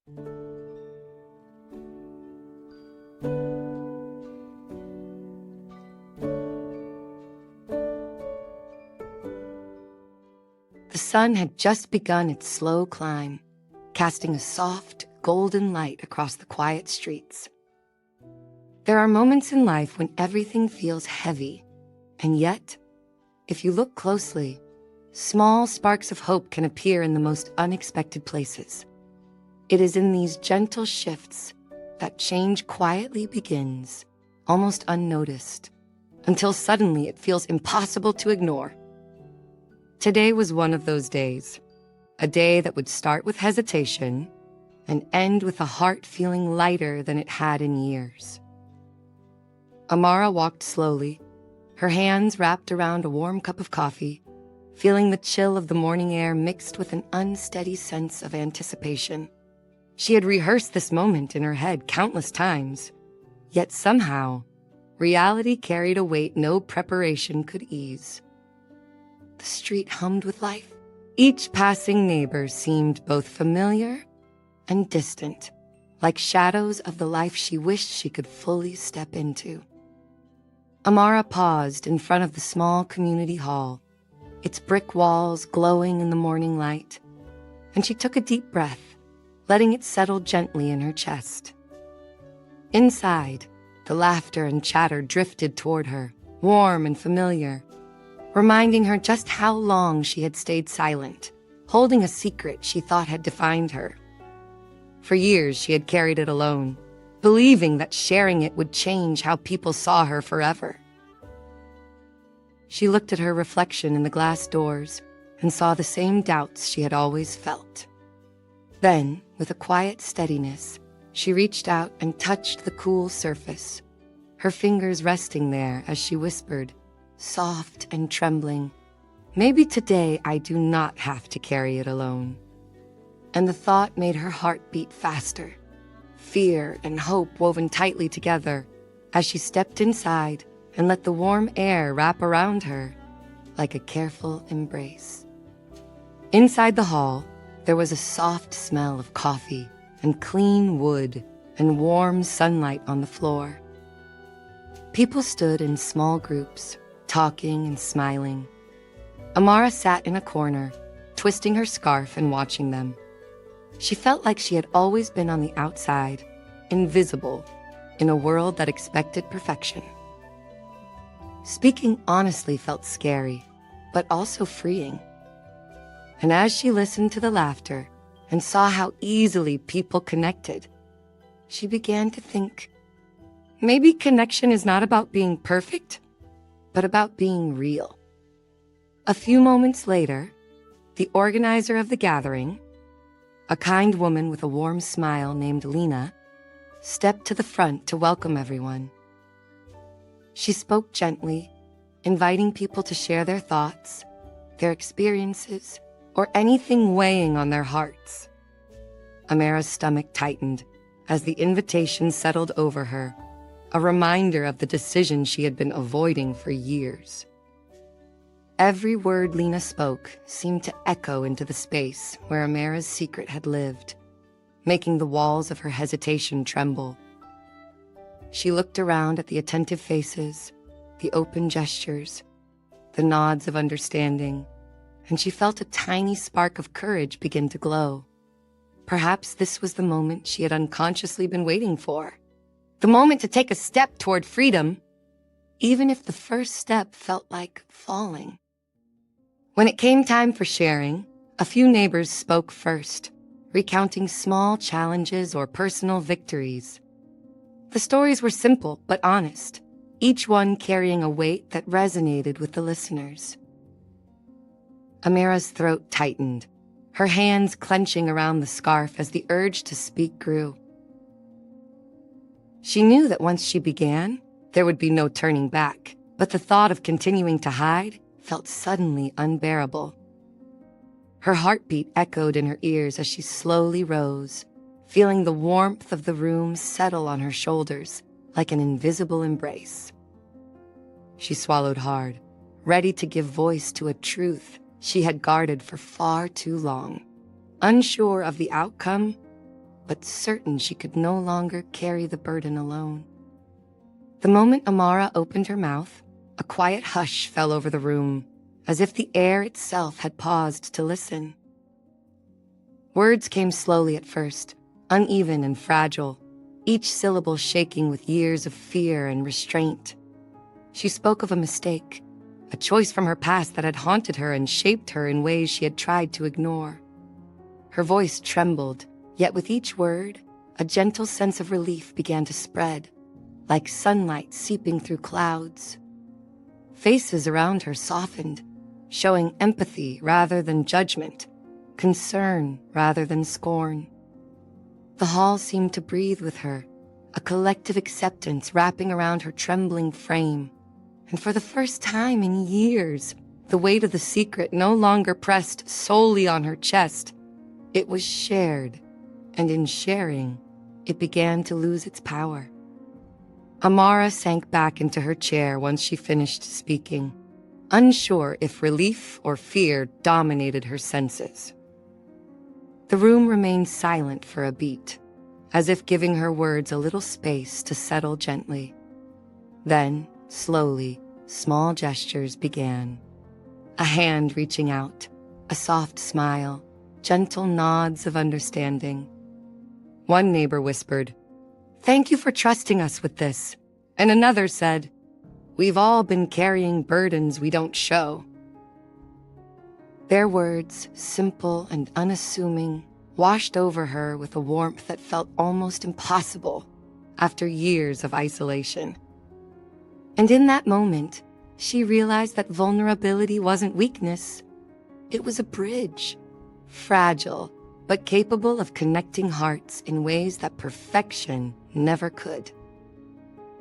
The sun had just begun its slow climb, casting a soft, golden light across the quiet streets. There are moments in life when everything feels heavy, and yet, if you look closely, small sparks of hope can appear in the most unexpected places. It is in these gentle shifts that change quietly begins, almost unnoticed, until suddenly it feels impossible to ignore. Today was one of those days, a day that would start with hesitation and end with a heart feeling lighter than it had in years. Amara walked slowly, her hands wrapped around a warm cup of coffee, feeling the chill of the morning air mixed with an unsteady sense of anticipation. She had rehearsed this moment in her head countless times, yet somehow, reality carried a weight no preparation could ease. The street hummed with life. Each passing neighbor seemed both familiar and distant, like shadows of the life she wished she could fully step into. Amara paused in front of the small community hall, its brick walls glowing in the morning light, and she took a deep breath, letting it settle gently in her chest. Inside, the laughter and chatter drifted toward her, warm and familiar, reminding her just how long she had stayed silent, holding a secret she thought had defined her. For years, she had carried it alone, believing that sharing it would change how people saw her forever. She looked at her reflection in the glass doors and saw the same doubts she had always felt. Then, with a quiet steadiness, she reached out and touched the cool surface, her fingers resting there as she whispered, soft and trembling, "Maybe today I do not have to carry it alone." And the thought made her heart beat faster, fear and hope woven tightly together as she stepped inside and let the warm air wrap around her like a careful embrace. Inside the hall, there was a soft smell of coffee and clean wood and warm sunlight on the floor. People stood in small groups, talking and smiling. Amara sat in a corner, twisting her scarf and watching them. She felt like she had always been on the outside, invisible, in a world that expected perfection. Speaking honestly felt scary, but also freeing. And as she listened to the laughter and saw how easily people connected, she began to think, maybe connection is not about being perfect, but about being real. A few moments later, the organizer of the gathering, a kind woman with a warm smile named Lena, stepped to the front to welcome everyone. She spoke gently, inviting people to share their thoughts, their experiences, or anything weighing on their hearts. Amara's stomach tightened as the invitation settled over her, a reminder of the decision she had been avoiding for years. Every word Lena spoke seemed to echo into the space where Amara's secret had lived, making the walls of her hesitation tremble. She looked around at the attentive faces, the open gestures, the nods of understanding, and she felt a tiny spark of courage begin to glow. Perhaps this was the moment she had unconsciously been waiting for. The moment to take a step toward freedom, even if the first step felt like falling. When it came time for sharing, a few neighbors spoke first, recounting small challenges or personal victories. The stories were simple but honest, each one carrying a weight that resonated with the listeners. Amara's throat tightened, her hands clenching around the scarf as the urge to speak grew. She knew that once she began, there would be no turning back, but the thought of continuing to hide felt suddenly unbearable. Her heartbeat echoed in her ears as she slowly rose, feeling the warmth of the room settle on her shoulders like an invisible embrace. She swallowed hard, ready to give voice to a truth she had guarded for far too long, unsure of the outcome, but certain she could no longer carry the burden alone. The moment Amara opened her mouth, a quiet hush fell over the room, as if the air itself had paused to listen. Words came slowly at first, uneven and fragile, each syllable shaking with years of fear and restraint. She spoke of a mistake, a choice from her past that had haunted her and shaped her in ways she had tried to ignore. Her voice trembled, yet with each word, a gentle sense of relief began to spread, like sunlight seeping through clouds. Faces around her softened, showing empathy rather than judgment, concern rather than scorn. The hall seemed to breathe with her, a collective acceptance wrapping around her trembling frame. And for the first time in years, the weight of the secret no longer pressed solely on her chest. It was shared, and in sharing, it began to lose its power. Amara sank back into her chair once she finished speaking, unsure if relief or fear dominated her senses. The room remained silent for a beat, as if giving her words a little space to settle gently. Then, slowly, small gestures began. A hand reaching out, a soft smile, gentle nods of understanding. One neighbor whispered, "Thank you for trusting us with this." And another said, "We've all been carrying burdens we don't show." Their words, simple and unassuming, washed over her with a warmth that felt almost impossible after years of isolation. And in that moment, she realized that vulnerability wasn't weakness. It was a bridge, fragile, but capable of connecting hearts in ways that perfection never could.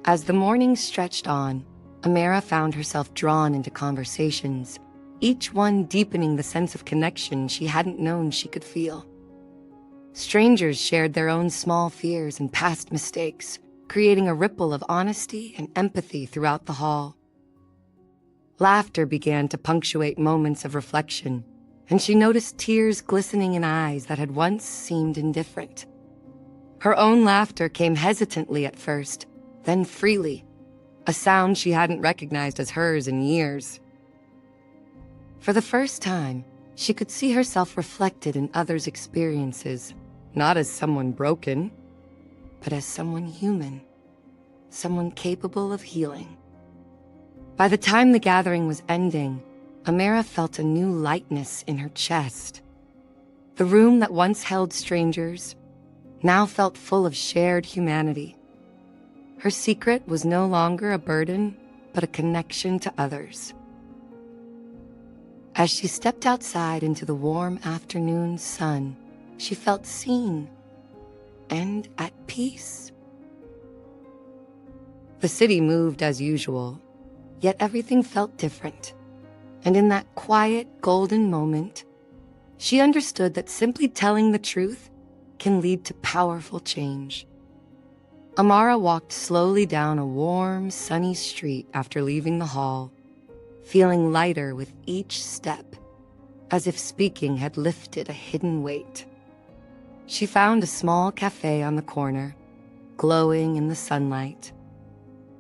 As the morning stretched on, Amara found herself drawn into conversations, each one deepening the sense of connection she hadn't known she could feel. Strangers shared their own small fears and past mistakes, creating a ripple of honesty and empathy throughout the hall. Laughter began to punctuate moments of reflection, and she noticed tears glistening in eyes that had once seemed indifferent. Her own laughter came hesitantly at first, then freely, a sound she hadn't recognized as hers in years. For the first time, she could see herself reflected in others' experiences, not as someone broken, but as someone human, someone capable of healing. By the time the gathering was ending, Amara felt a new lightness in her chest. The room that once held strangers now felt full of shared humanity. Her secret was no longer a burden, but a connection to others. As she stepped outside into the warm afternoon sun, she felt seen and at peace. The city moved as usual, yet everything felt different. And in that quiet, golden moment, she understood that simply telling the truth can lead to powerful change. Amara walked slowly down a warm, sunny street after leaving the hall, feeling lighter with each step, as if speaking had lifted a hidden weight. She found a small cafe on the corner, glowing in the sunlight,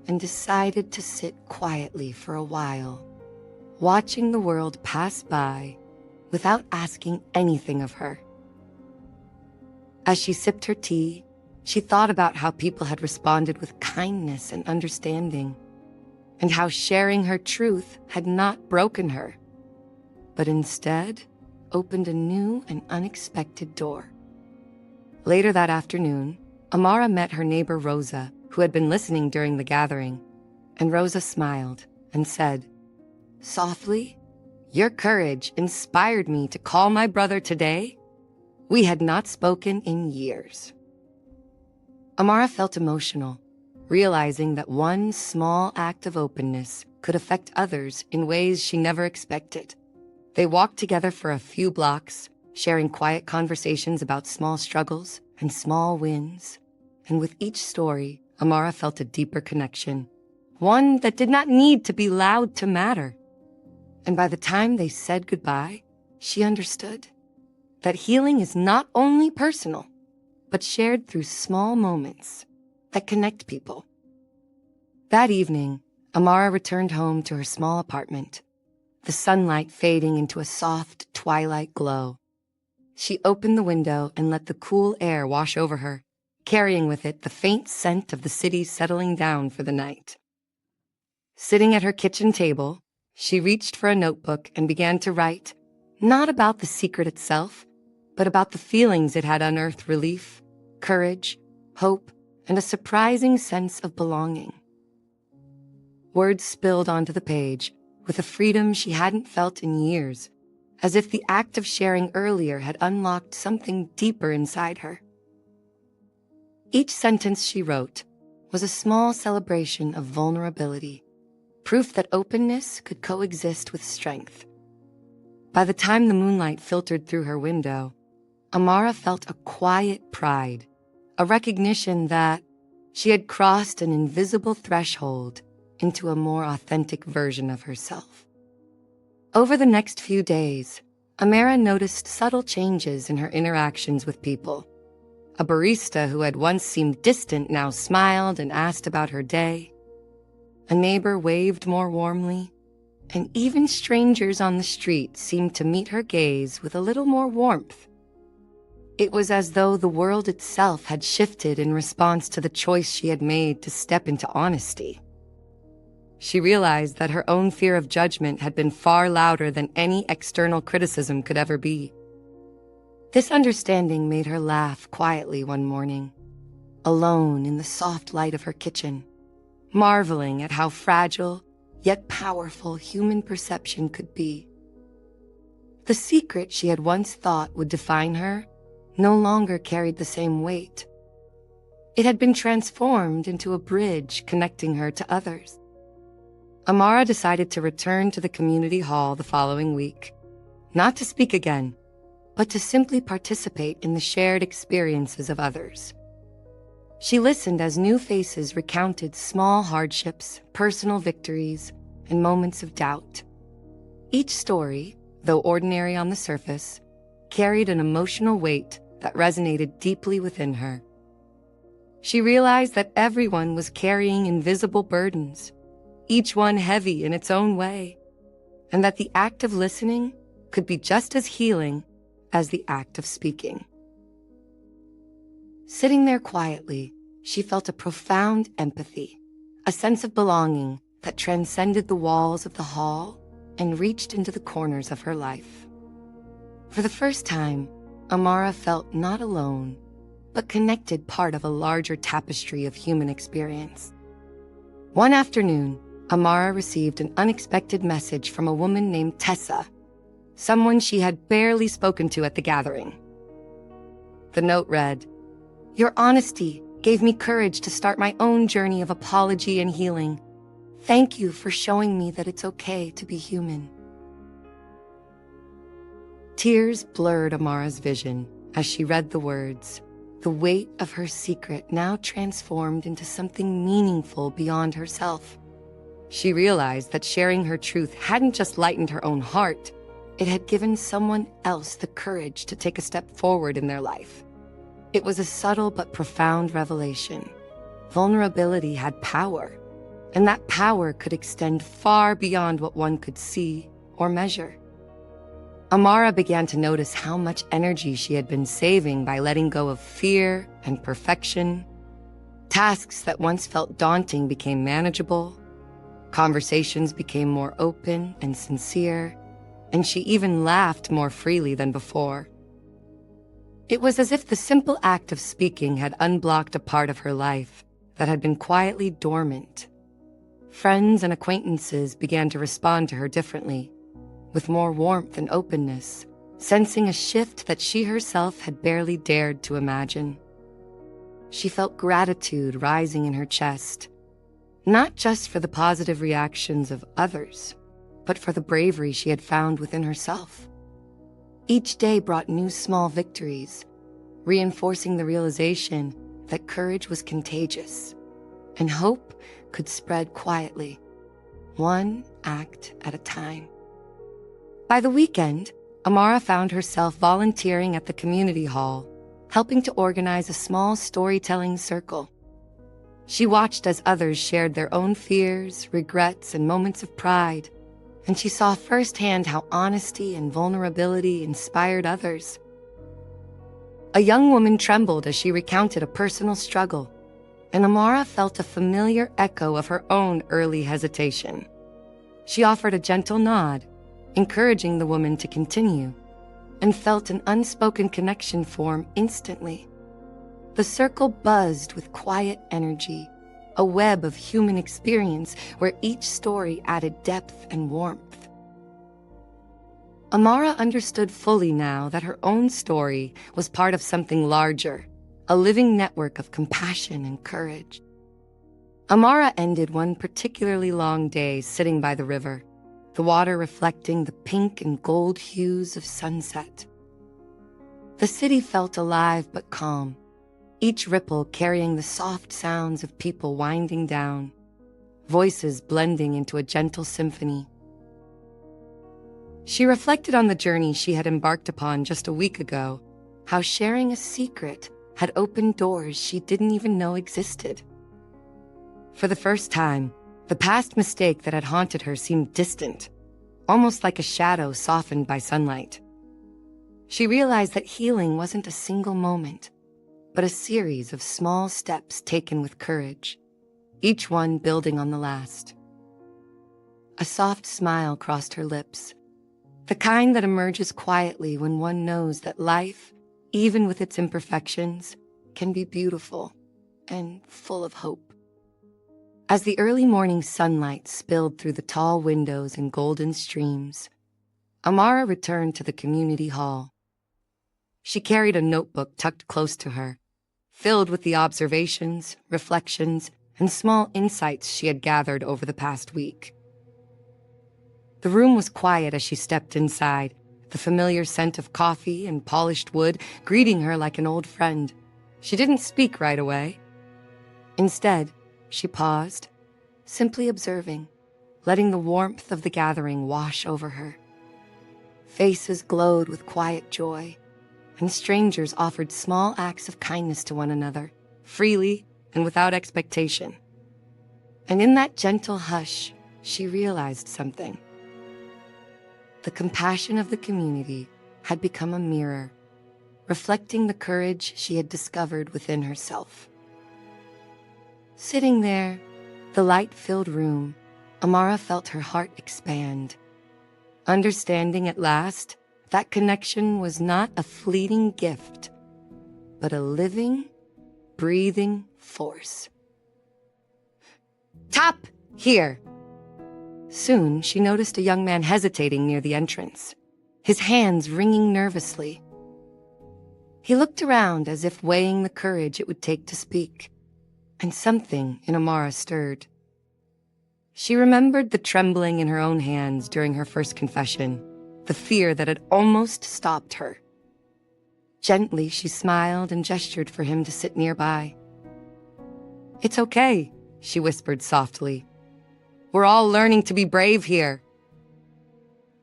and decided to sit quietly for a while, watching the world pass by without asking anything of her. As she sipped her tea, she thought about how people had responded with kindness and understanding, and how sharing her truth had not broken her, but instead opened a new and unexpected door. Later that afternoon, Amara met her neighbor Rosa, who had been listening during the gathering, and Rosa smiled and said, softly, "Your courage inspired me to call my brother today." We had not spoken in years. Amara felt emotional, realizing that one small act of openness could affect others in ways she never expected. They walked together for a few blocks, sharing quiet conversations about small struggles and small wins. And with each story, Amara felt a deeper connection, one that did not need to be loud to matter. And by the time they said goodbye, she understood that healing is not only personal, but shared through small moments that connect people. That evening, Amara returned home to her small apartment, the sunlight fading into a soft twilight glow. She opened the window and let the cool air wash over her, carrying with it the faint scent of the city settling down for the night. Sitting at her kitchen table, she reached for a notebook and began to write, not about the secret itself, but about the feelings it had unearthed: relief, courage, hope, and a surprising sense of belonging. Words spilled onto the page with a freedom she hadn't felt in years, as if the act of sharing earlier had unlocked something deeper inside her. Each sentence she wrote was a small celebration of vulnerability, proof that openness could coexist with strength. By the time the moonlight filtered through her window, Amara felt a quiet pride, a recognition that she had crossed an invisible threshold into a more authentic version of herself. Over the next few days, Amara noticed subtle changes in her interactions with people. A barista who had once seemed distant now smiled and asked about her day. A neighbor waved more warmly, and even strangers on the street seemed to meet her gaze with a little more warmth. It was as though the world itself had shifted in response to the choice she had made to step into honesty. She realized that her own fear of judgment had been far louder than any external criticism could ever be. This understanding made her laugh quietly one morning, alone in the soft light of her kitchen, marveling at how fragile yet powerful human perception could be. The secret she had once thought would define her no longer carried the same weight. It had been transformed into a bridge connecting her to others. Amara decided to return to the community hall the following week, not to speak again, but to simply participate in the shared experiences of others. She listened as new faces recounted small hardships, personal victories, and moments of doubt. Each story, though ordinary on the surface, carried an emotional weight that resonated deeply within her. She realized that everyone was carrying invisible burdens, each one heavy in its own way, and that the act of listening could be just as healing as the act of speaking. Sitting there quietly, she felt a profound empathy, a sense of belonging that transcended the walls of the hall and reached into the corners of her life. For the first time, Amara felt not alone, but connected, part of a larger tapestry of human experience. One afternoon, Amara received an unexpected message from a woman named Tessa, someone she had barely spoken to at the gathering. The note read, "Your honesty gave me courage to start my own journey of apology and healing. Thank you for showing me that it's okay to be human." Tears blurred Amara's vision as she read the words, the weight of her secret now transformed into something meaningful beyond herself. She realized that sharing her truth hadn't just lightened her own heart, it had given someone else the courage to take a step forward in their life. It was a subtle but profound revelation. Vulnerability had power, and that power could extend far beyond what one could see or measure. Amara began to notice how much energy she had been saving by letting go of fear and perfection. Tasks that once felt daunting became manageable. Conversations became more open and sincere, and she even laughed more freely than before. It was as if the simple act of speaking had unblocked a part of her life that had been quietly dormant. Friends and acquaintances began to respond to her differently, with more warmth and openness, sensing a shift that she herself had barely dared to imagine. She felt gratitude rising in her chest, not just for the positive reactions of others, but for the bravery she had found within herself. Each day brought new small victories, reinforcing the realization that courage was contagious, and hope could spread quietly, one act at a time. By the weekend, Amara found herself volunteering at the community hall, helping to organize a small storytelling circle. She watched as others shared their own fears, regrets, and moments of pride, and she saw firsthand how honesty and vulnerability inspired others. A young woman trembled as she recounted a personal struggle, and Amara felt a familiar echo of her own early hesitation. She offered a gentle nod, encouraging the woman to continue, and felt an unspoken connection form instantly. The circle buzzed with quiet energy, a web of human experience where each story added depth and warmth. Amara understood fully now that her own story was part of something larger, a living network of compassion and courage. Amara ended one particularly long day sitting by the river, the water reflecting the pink and gold hues of sunset. The city felt alive but calm, each ripple carrying the soft sounds of people winding down, voices blending into a gentle symphony. She reflected on the journey she had embarked upon just a week ago, how sharing a secret had opened doors she didn't even know existed. For the first time, the past mistake that had haunted her seemed distant, almost like a shadow softened by sunlight. She realized that healing wasn't a single moment, but a series of small steps taken with courage, each one building on the last. A soft smile crossed her lips, the kind that emerges quietly when one knows that life, even with its imperfections, can be beautiful and full of hope. As the early morning sunlight spilled through the tall windows and golden streams, Amara returned to the community hall. She carried a notebook tucked close to her, filled with the observations, reflections, and small insights she had gathered over the past week. The room was quiet as she stepped inside, the familiar scent of coffee and polished wood greeting her like an old friend. She didn't speak right away. Instead, she paused, simply observing, letting the warmth of the gathering wash over her. Faces glowed with quiet joy, and strangers offered small acts of kindness to one another, freely and without expectation. And in that gentle hush, she realized something. The compassion of the community had become a mirror, reflecting the courage she had discovered within herself. Sitting there, the light-filled room, Amara felt her heart expand, understanding at last that connection was not a fleeting gift, but a living, breathing force. "Top, here!" Soon, she noticed a young man hesitating near the entrance, his hands ringing nervously. He looked around as if weighing the courage it would take to speak, and something in Amara stirred. She remembered the trembling in her own hands during her first confession, the fear that had almost stopped her. Gently, she smiled and gestured for him to sit nearby. "It's okay," she whispered softly. "We're all learning to be brave here."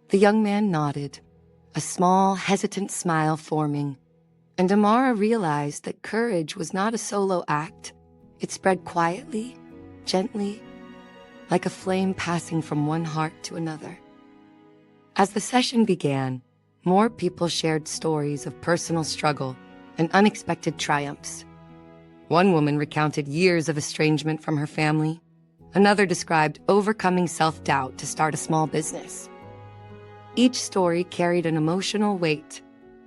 The young man nodded, a small, hesitant smile forming, and Amara realized that courage was not a solo act. It spread quietly, gently, like a flame passing from one heart to another. As the session began, more people shared stories of personal struggle and unexpected triumphs. One woman recounted years of estrangement from her family. Another described overcoming self-doubt to start a small business. Each story carried an emotional weight,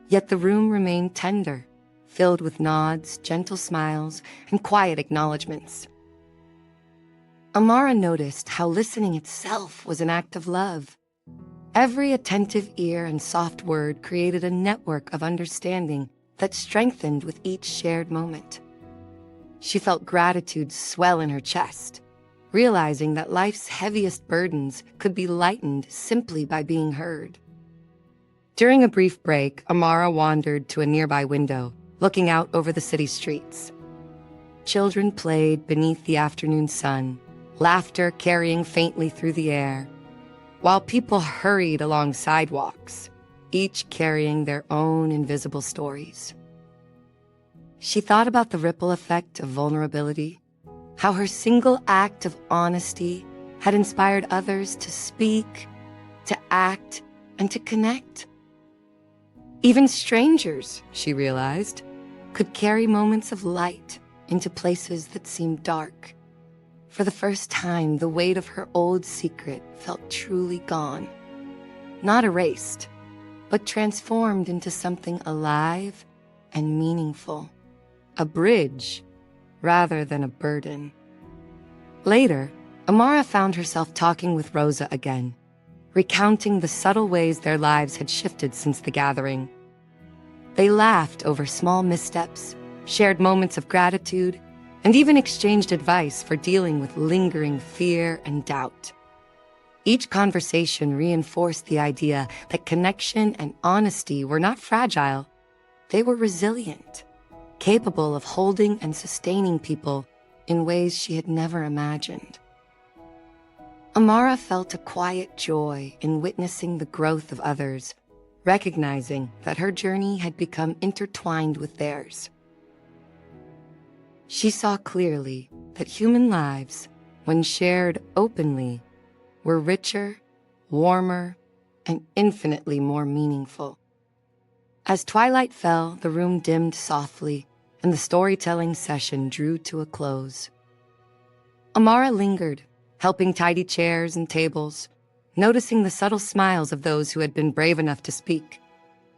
yet the room remained tender, filled with nods, gentle smiles, and quiet acknowledgments. Amara noticed how listening itself was an act of love. Every attentive ear and soft word created a network of understanding that strengthened with each shared moment. She felt gratitude swell in her chest, realizing that life's heaviest burdens could be lightened simply by being heard. During a brief break, Amara wandered to a nearby window, looking out over the city streets. Children played beneath the afternoon sun, laughter carrying faintly through the air, while people hurried along sidewalks, each carrying their own invisible stories. She thought about the ripple effect of vulnerability, how her single act of honesty had inspired others to speak, to act, and to connect. Even strangers, she realized, could carry moments of light into places that seemed dark. For the first time, the weight of her old secret felt truly gone. Not erased, but transformed into something alive and meaningful. A bridge, rather than a burden. Later, Amara found herself talking with Rosa again, recounting the subtle ways their lives had shifted since the gathering. They laughed over small missteps, shared moments of gratitude, and even exchanged advice for dealing with lingering fear and doubt. Each conversation reinforced the idea that connection and honesty were not fragile. They were resilient, capable of holding and sustaining people in ways she had never imagined. Amara felt a quiet joy in witnessing the growth of others, recognizing that her journey had become intertwined with theirs. She saw clearly that human lives, when shared openly, were richer, warmer, and infinitely more meaningful. As twilight fell, the room dimmed softly, and the storytelling session drew to a close. Amara lingered, helping tidy chairs and tables, noticing the subtle smiles of those who had been brave enough to speak.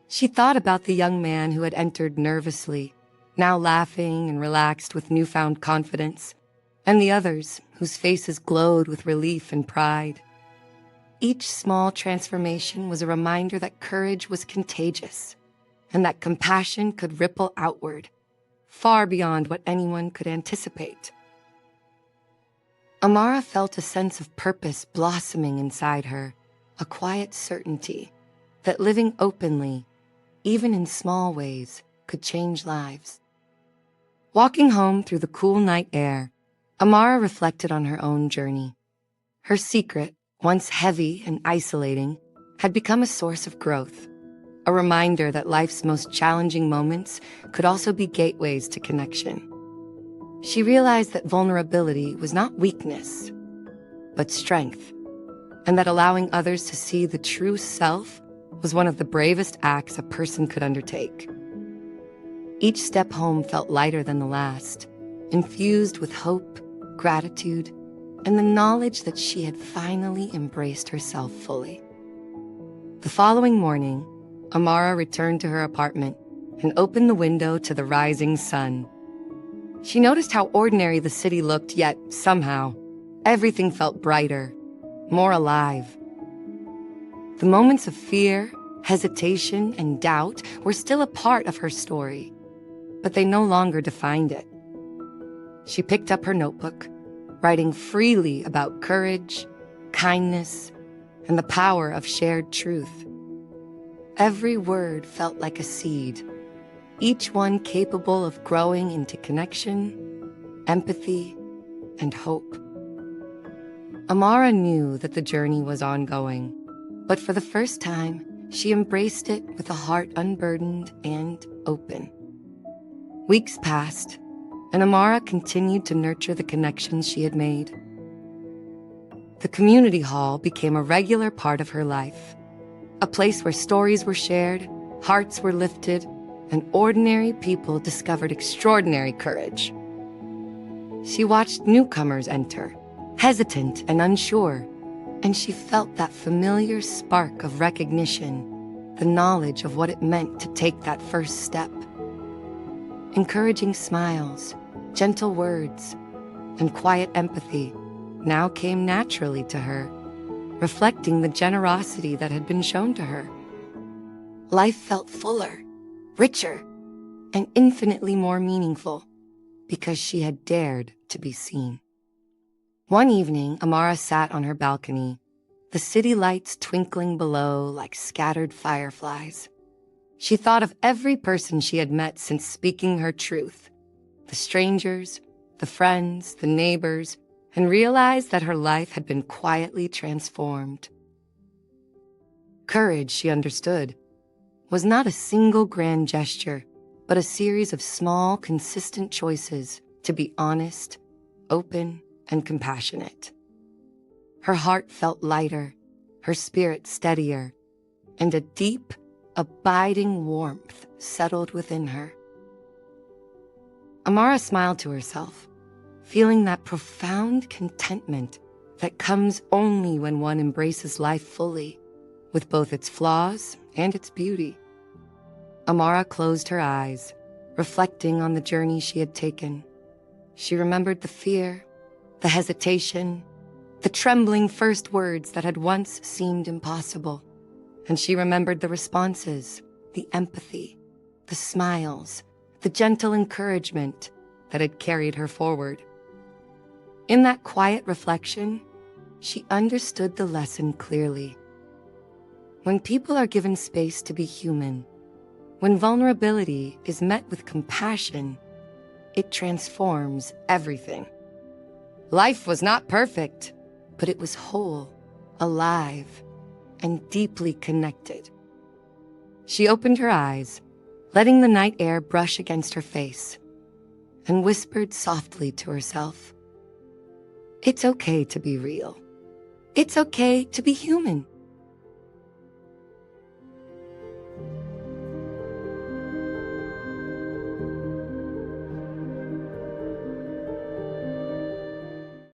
She thought about the young man who had entered nervously, now laughing and relaxed with newfound confidence, and the others whose faces glowed with relief and pride. Each small transformation was a reminder that courage was contagious, and that compassion could ripple outward, far beyond what anyone could anticipate. Amara felt a sense of purpose blossoming inside her, a quiet certainty that living openly, even in small ways, could change lives. Walking home through the cool night air, Amara reflected on her own journey. Her secret, once heavy and isolating, had become a source of growth, a reminder that life's most challenging moments could also be gateways to connection. She realized that vulnerability was not weakness, but strength, and that allowing others to see the true self was one of the bravest acts a person could undertake. Each step home felt lighter than the last, infused with hope, gratitude, and the knowledge that she had finally embraced herself fully. The following morning, Amara returned to her apartment and opened the window to the rising sun. She noticed how ordinary the city looked, yet somehow, everything felt brighter, more alive. The moments of fear, hesitation, and doubt were still a part of her story, but they no longer defined it. She picked up her notebook, writing freely about courage, kindness, and the power of shared truth. Every word felt like a seed, each one capable of growing into connection, empathy, and hope. Amara knew that the journey was ongoing, but for the first time, she embraced it with a heart unburdened and open. Weeks passed, and Amara continued to nurture the connections she had made. The community hall became a regular part of her life, a place where stories were shared, hearts were lifted, and ordinary people discovered extraordinary courage. She watched newcomers enter, hesitant and unsure, and she felt that familiar spark of recognition, the knowledge of what it meant to take that first step. Encouraging smiles, gentle words, and quiet empathy now came naturally to her, reflecting the generosity that had been shown to her. Life felt fuller, richer, and infinitely more meaningful because she had dared to be seen. One evening, Amara sat on her balcony, the city lights twinkling below like scattered fireflies. She thought of every person she had met since speaking her truth, the strangers, the friends, the neighbors, and realized that her life had been quietly transformed. Courage, she understood, was not a single grand gesture, but a series of small, consistent choices to be honest, open, and compassionate. Her heart felt lighter, her spirit steadier, and a deep, abiding warmth settled within her. Amara smiled to herself, feeling that profound contentment that comes only when one embraces life fully, with both its flaws and its beauty. Amara closed her eyes, reflecting on the journey she had taken. She remembered the fear, the hesitation, the trembling first words that had once seemed impossible. And she remembered the responses, the empathy, the smiles, the gentle encouragement that had carried her forward. In that quiet reflection, she understood the lesson clearly. When people are given space to be human, when vulnerability is met with compassion, it transforms everything. Life was not perfect, but it was whole, alive, and deeply connected. She opened her eyes, letting the night air brush against her face, and whispered softly to herself, "It's okay to be real. It's okay to be human."